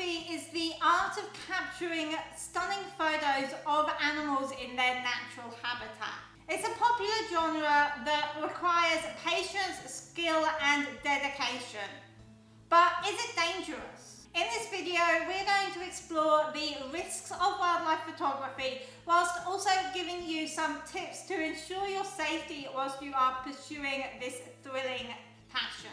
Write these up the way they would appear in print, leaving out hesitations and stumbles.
photography is the art of capturing stunning photos of animals in their natural habitat. It's a popular genre that requires patience, skill, and dedication. But is it dangerous? In this video, we're going to explore the risks of wildlife photography whilst also giving you some tips to ensure your safety whilst you are pursuing this thrilling passion.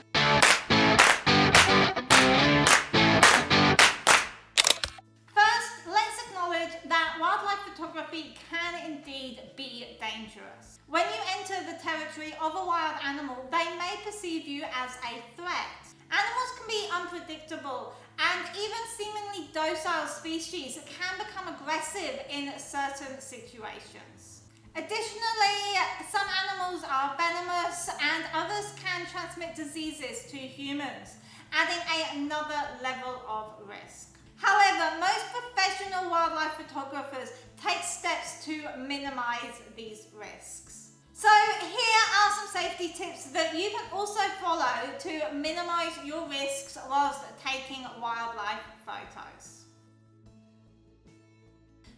First, let's acknowledge that wildlife photography can indeed be dangerous. When you enter the territory of a wild animal, they may perceive you as a threat. Animals can be unpredictable, and even seemingly docile species can become aggressive in certain situations. Additionally, some animals are venomous and others can transmit diseases to humans, adding another level of risk. However, most professional wildlife photographers take steps to minimize these risks. So here are some safety tips that you can also follow to minimize your risks whilst taking wildlife photos.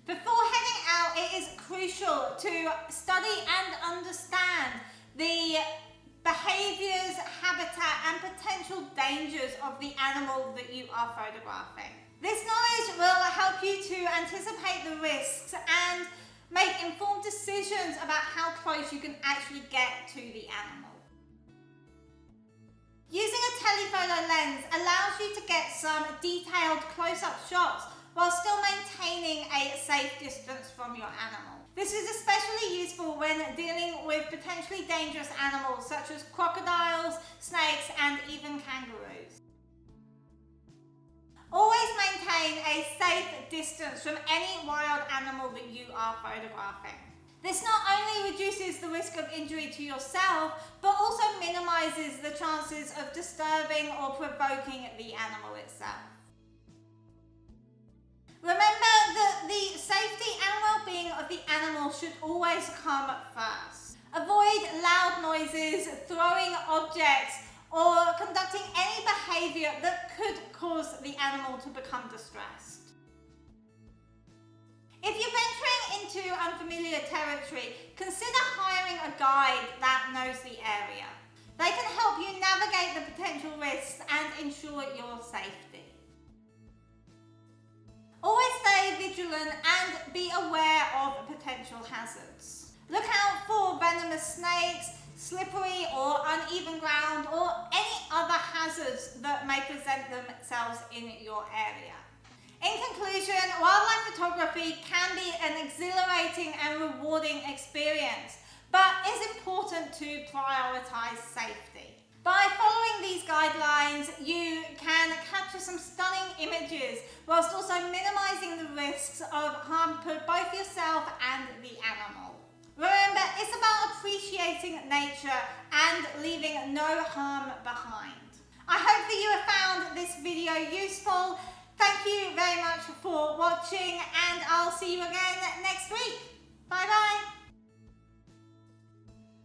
Before heading out, it is crucial to study and understand the behaviors, habitat, and potential dangers of the animal that you are photographing. This knowledge will help you to anticipate the risks and make informed decisions about how close you can actually get to the animal. Using a telephoto lens allows you to get some detailed close-up shots while still maintaining a safe distance from your animal. This is especially useful when dealing with potentially dangerous animals such as crocodiles, snakes, and even kangaroos. Always maintain a safe distance from any wild animal that you are photographing. This not only reduces the risk of injury to yourself, but also minimizes the chances of disturbing or provoking the animal itself. Remember that the safety and well-being of the animal should always come first. Avoid loud noises, throwing objects, or conducting any behavior that could cause the animal to become distressed. If you're venturing into unfamiliar territory, consider hiring a guide that knows the area. They can help you navigate the potential risks and ensure your safety. Always stay vigilant and be aware of potential hazards. Look out for venomous snakes, slippery or uneven ground, or any other hazards that may present themselves in your area. In conclusion, wildlife photography can be an exhilarating and rewarding experience, but it's important to prioritize safety. By following these guidelines, you can capture some stunning images whilst also minimizing the risks of harm to both yourself and the animal. Remember, it's about appreciating nature and leaving no harm behind. I hope that you have found this video useful. Thank you very much for watching, and I'll see you again next week. Bye bye.